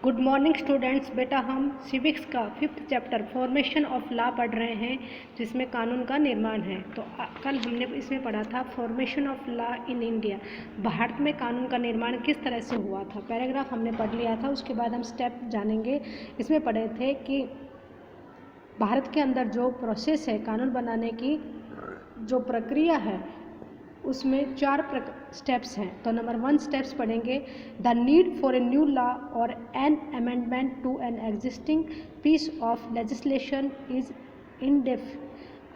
Good morning students. बेटा हम civics का 5th chapter formation of law पढ़ रहे हैं, जिसमें कानून का निर्माण है। तो कल हमने इसमें पढ़ा था formation of law in India, Bharat में कानून का निर्माण किस तरह से हुआ था। पैराग्राफ हमने पढ़ लिया था, उसके बाद हम स्टेप जानेंगे। इसमें पढ़े थे कि भारत के अंदर जो प्रोसेस है कानून बनाने की, जो प्रक्रिया है, उसमें 4 स्टेप्स हैं। तो नंबर 1 स्टेप्स पढ़ेंगे, the need for a new law और an amendment to an existing piece of legislation is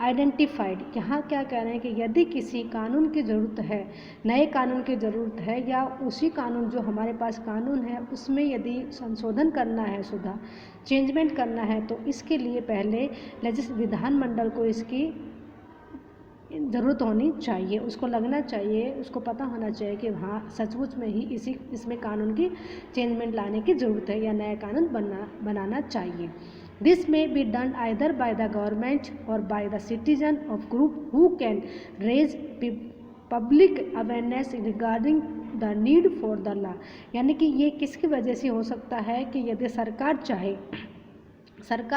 identified. यहाँ क्या कह रहे हैं कि यदि किसी कानून की ज़रूरत है, नए कानून की ज़रूरत है, या उसी कानून जो हमारे पास कानून है उसमें यदि संशोधन करना है, चेंजमेंट करना है, तो इसके लिए पहले विधानमंडल को इसकी ज़रूरत होनी चाहिए, उसको लगना चाहिए, उसको पता होना चाहिए कि हाँ सचमुच में ही इसमें कानून की चेंजमेंट लाने की ज़रूरत है या नया कानून बनाना चाहिए। This may be done either by the government और by the citizen of group who can raise public awareness regarding the need for the law. यानी कि ये किसकी वजह से हो सकता है कि यदि सरकार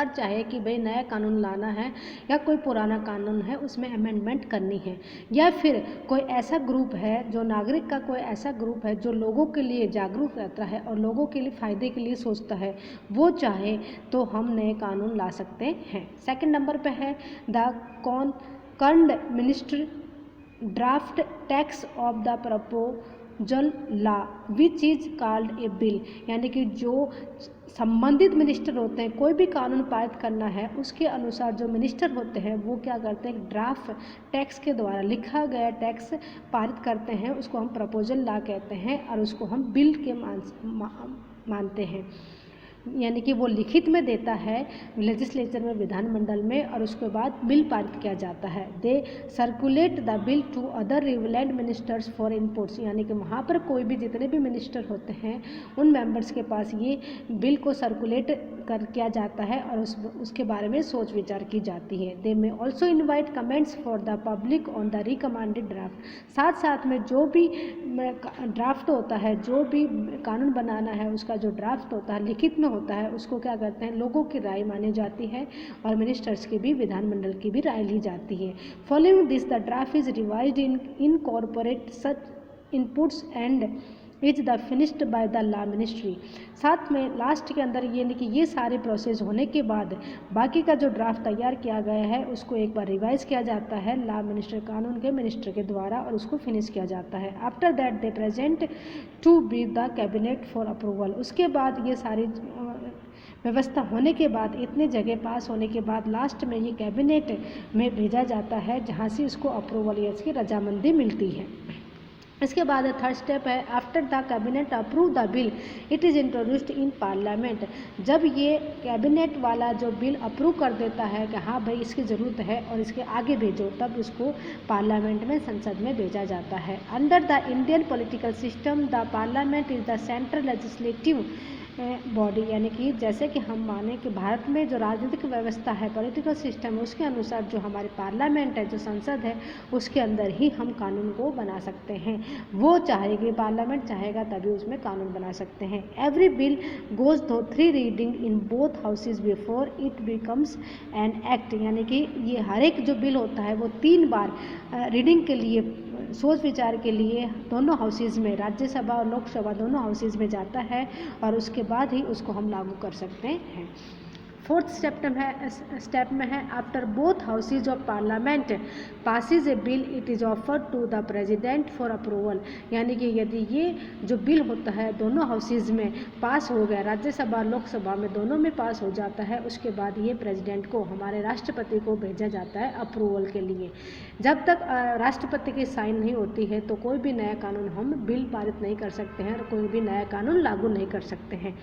चाहे कि भाई नया कानून लाना है या कोई पुराना कानून है उसमें अमेंडमेंट करनी है, या फिर कोई ऐसा ग्रुप है जो नागरिक का कोई ऐसा ग्रुप है जो लोगों के लिए जागरूक रहता है और लोगों के लिए फ़ायदे के लिए सोचता है, वो चाहे तो हम नए कानून ला सकते हैं। सेकंड नंबर पे है the concerned minister draft text of the proposal law which is called a bill. यानी कि जो संबंधित मिनिस्टर होते हैं, कोई भी कानून पारित करना है उसके अनुसार जो मिनिस्टर होते हैं वो क्या करते हैं, ड्राफ्ट टेक्स्ट के द्वारा लिखा गया टेक्स्ट पारित करते हैं, उसको हम प्रपोजल लॉ कहते हैं और उसको हम बिल के मानते हैं। यानी कि वो लिखित में देता है लेजिस्लेचर में, विधानमंडल में, और उसके बाद बिल पारित किया जाता है। They circulate the bill to other relevant ministers for inputs. यानी कि वहाँ पर कोई भी जितने भी मिनिस्टर होते हैं उन मेंबर्स के पास ये बिल को सर्कुलेट किया जाता है और उसके बारे में सोच विचार की जाती है। दे में also invite comments for the public on the recommended draft. साथ साथ में जो भी ड्राफ्ट होता है, जो भी कानून बनाना है उसका जो ड्राफ्ट होता है, लिखित में होता है, उसको क्या करते हैं, लोगों की राय मानी जाती है और मिनिस्टर्स की भी, विधानमंडल की भी राय ली जाती है। Following this the draft is revised in corporate such inputs and is the finished by the law ministry. साथ में लास्ट के अंदर ये नहीं कि ये सारे प्रोसेस होने के बाद बाकी का जो ड्राफ्ट तैयार किया गया है उसको एक बार रिवाइज किया जाता है लॉ मिनिस्टर, कानून के मिनिस्टर के द्वारा, और उसको फिनिश किया जाता है। After that they present to be the cabinet for approval. उसके बाद ये सारी व्यवस्था होने के बाद, इतने जगह पास होने के बाद लास्ट में ये कैबिनेट में भेजा जाता है, जहाँ से इसको अप्रूवल या इसकी रजामंदी मिलती है। इसके बाद थर्ड स्टेप है, after the cabinet approve the bill it is introduced in parliament. जब ये कैबिनेट वाला जो बिल अप्रूव कर देता है कि हाँ भाई इसकी ज़रूरत है और इसके आगे भेजो, तब इसको पार्लियामेंट में, संसद में भेजा जाता है। Under the Indian political system the parliament is the central legislative body. यानी कि जैसे कि हम माने कि भारत में जो राजनीतिक व्यवस्था है, पॉलिटिकल सिस्टम है, उसके अनुसार जो हमारे पार्लियामेंट है, जो संसद है, उसके अंदर ही हम कानून को बना सकते हैं। वो चाहेगी, पार्लियामेंट चाहेगा तभी उसमें कानून बना सकते हैं। Every bill goes through 3 reading in both houses before it becomes N act. यानी कि ये हर एक जो बिल होता है वो 3 बार रीडिंग के लिए, सोच विचार के लिए दोनों हाउसेज में, राज्यसभा और लोकसभा दोनों हाउसेज में जाता है और उसके बाद ही उसको हम लागू कर सकते हैं। फोर्थ स्टेप में है after both houses of parliament passes a bill it is offered to the president for approval. यानी कि यदि ये जो बिल होता है दोनों हाउसेज में पास हो गया, राज्यसभा लोकसभा में दोनों में पास हो जाता है, उसके बाद ये प्रेसिडेंट को, हमारे राष्ट्रपति को भेजा जाता है अप्रूवल के लिए। जब तक राष्ट्रपति की साइन नहीं होती है तो कोई भी नया कानून हम बिल पारित नहीं कर सकते हैं और कोई भी नया कानून लागू नहीं कर सकते हैं।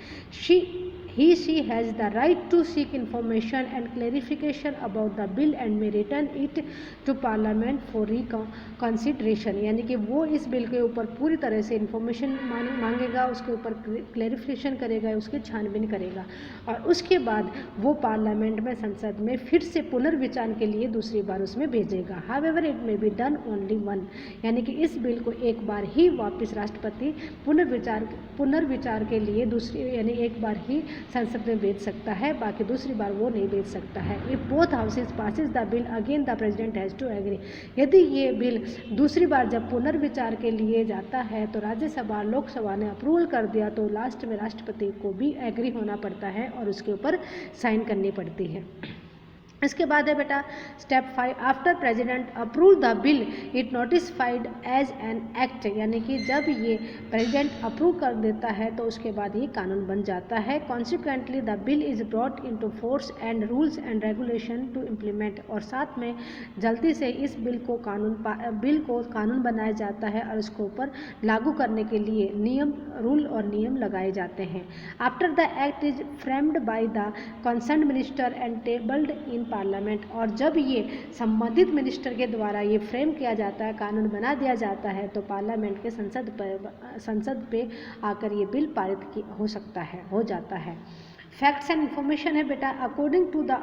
He she has the right to seek information and clarification about the bill and may return it to parliament for reconsideration। यानी कि वो इस बिल के ऊपर पूरी तरह से इंफॉर्मेशन मांगेगा, उसके ऊपर क्लैरिफिकेशन करेगा, उसकी छानबीन करेगा और उसके बाद वो पार्लियामेंट में, संसद में फिर से पुनर्विचार के लिए दूसरी बार उसमें भेजेगा। However it may be done only one, यानी कि इस बिल को एक बार ही वापस राष्ट्रपति पुनर्विचार के लिए दूसरी यानी एक बार ही संसद में भेज सकता है, बाकी दूसरी बार वो नहीं भेज सकता है। If both houses passes the bill again the president has to agree. यदि ये बिल दूसरी बार जब पुनर्विचार के लिए जाता है तो राज्यसभा लोकसभा ने अप्रूवल कर दिया तो लास्ट में राष्ट्रपति को भी एग्री होना पड़ता है और उसके ऊपर साइन करनी पड़ती है। इसके बाद है बेटा step 5, after president approve the bill it notified as an act, यानी कि जब ये प्रेसिडेंट अप्रूव कर देता है तो उसके बाद ये कानून बन जाता है। Consequently the bill is brought into force and rules and regulation to implement, और साथ में जल्दी से इस बिल को कानून बनाया जाता है और इसको ऊपर लागू करने के लिए रूल और नियम लगाए जाते हैं। After the act is framed by the concerned minister and tabled in parliament, और जब ये संबंधित मिनिस्टर के द्वारा ये फ्रेम किया जाता है, कानून बना दिया जाता है, तो पार्लियामेंट के संसद पे आकर ये बिल पारित हो जाता है। फैक्ट्स एंड इंफॉर्मेशन है बेटा, according to the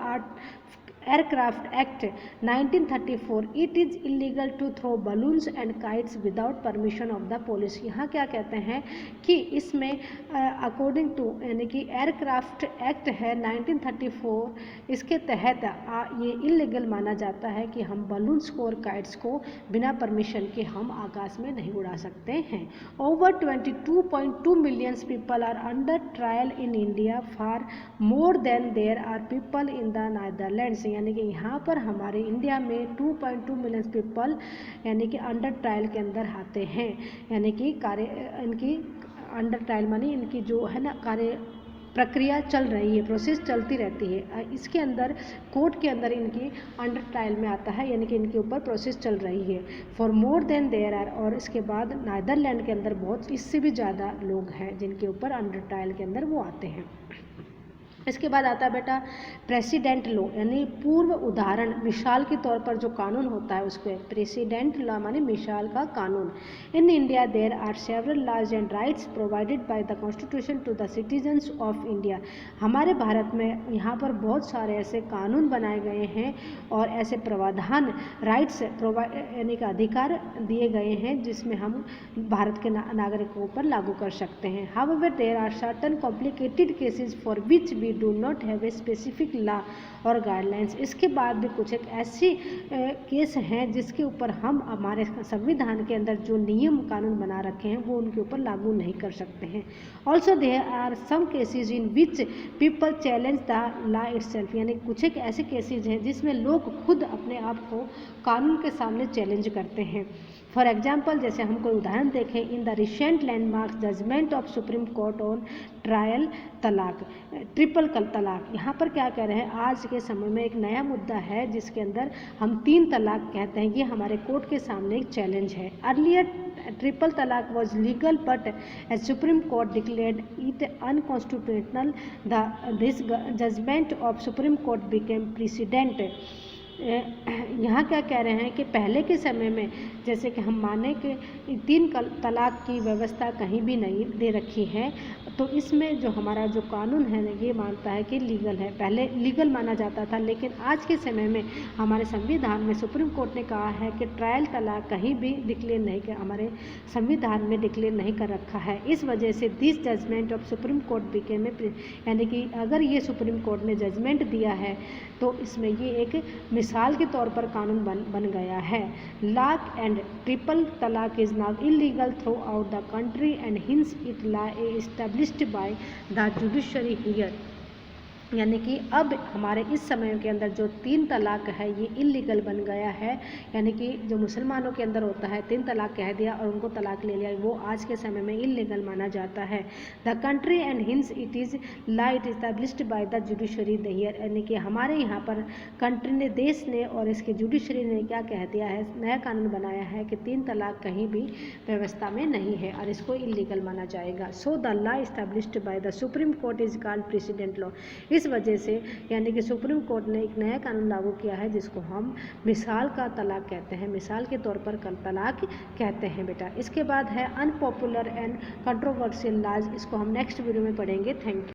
aircraft act 1934 it is illegal to throw balloons and kites without permission of the police. यहाँ क्या कहते हैं कि इसमें अकॉर्डिंग टू यानी कि एयरक्राफ्ट एक्ट है 1934, इसके तहत ये इलीगल माना जाता है कि हम बलून्स को और काइट्स को बिना परमिशन के हम आकाश में नहीं उड़ा सकते हैं। Over 22.2 millions people are under trial in India for more than there are people in the Netherlands, यानी कि यहाँ पर हमारे इंडिया में 2.2 मिलियन पीपल यानी कि अंडर ट्रायल के अंदर आते हैं, यानी कि इनकी अंडर ट्रायल मानी इनकी जो है ना कार्य प्रक्रिया चल रही है, प्रोसेस चलती रहती है। इसके अंदर कोर्ट के अंदर इनकी अंडर ट्रायल में आता है, यानी कि इनके ऊपर प्रोसेस चल रही है। For more than there are, और इसके बाद नीदरलैंड के अंदर बहुत इससे भी ज़्यादा लोग हैं जिनके ऊपर अंडर ट्रायल के अंदर वो आते हैं। इसके बाद आता है बेटा प्रेसिडेंट लॉ, यानी पूर्व उदाहरण मिसाल के तौर पर जो कानून होता है उसको प्रेसिडेंट लॉ माने मिसाल का कानून। In India there are several laws and rights provided by the constitution to the citizens of India. हमारे भारत में यहाँ पर बहुत सारे ऐसे कानून बनाए गए हैं और ऐसे प्रावधान राइट्स यानी कि अधिकार दिए गए हैं जिसमें हम भारत के नागरिकों पर लागू कर सकते हैं। However there are certain complicated cases for which we do not have a specific law और गाइडलाइंस। इसके बाद भी कुछ एक ऐसी केस हैं जिसके ऊपर हम हमारे संविधान के अंदर जो नियम कानून बना रखे हैं वो उनके ऊपर लागू नहीं कर सकते हैं। Also there are some cases in which people challenge the law itself, यानी कुछ एक ऐसे केसेज हैं जिसमें लोग खुद अपने आप को कानून के सामने चैलेंज करते हैं। फॉर एग्जाम्पल, जैसे हम कोई उदाहरण देखें, in the recent landmark judgment of Supreme Court on triple talaq, triple talaq. यहाँ पर क्या कह रहे हैं, आज के समय में एक नया मुद्दा है जिसके अंदर हम 3 तलाक कहते हैं, ये हमारे कोर्ट के सामने एक चैलेंज है। Earlier triple talaq was legal but as Supreme Court declared it unconstitutional this judgment of Supreme Court became precedent. यहाँ क्या कह रहे हैं कि पहले के समय में जैसे कि हम माने कि 3 तलाक की व्यवस्था कहीं भी नहीं दे रखी है, तो इसमें जो हमारा जो कानून है ये मानता है कि लीगल है। पहले लीगल माना जाता था, लेकिन आज के समय में हमारे संविधान में सुप्रीम कोर्ट ने कहा है कि ट्रायल तलाक कहीं भी डिक्लेयर नहीं कर, हमारे संविधान में डिक्लेयर नहीं कर रखा है। इस वजह से this judgment of Supreme Court became यानी कि अगर ये सुप्रीम कोर्ट ने जजमेंट दिया है तो इसमें ये एक मिसाल के तौर पर कानून बन गया है। लॉक एंड ट्रिपल तलाक is now illegal through out the country and hints it law established by the judiciary here, यानी कि अब हमारे इस समय के अंदर जो 3 तलाक है ये इलीगल बन गया है, यानी कि जो मुसलमानों के अंदर होता है 3 तलाक कह दिया और उनको तलाक ले लिया, वो आज के समय में इलीगल माना जाता है। The country and hints it is law it established by the judiciary the here, यानी कि हमारे यहाँ पर कंट्री ने, देश ने और इसके जुडिशरी ने क्या कह दिया है, नया कानून बनाया है कि 3 तलाक कहीं भी व्यवस्था में नहीं है और इसको इलीगल माना जाएगा। So the law established by the supreme court is called president law. इस वजह से यानी कि सुप्रीम कोर्ट ने एक नया कानून लागू किया है जिसको हम मिसाल का तलाक कहते हैं, मिसाल के तौर पर तलाक कहते हैं बेटा। इसके बाद है अनपॉपुलर एंड कंट्रोवर्शियल लॉज, इसको हम नेक्स्ट वीडियो में पढ़ेंगे। Thank you.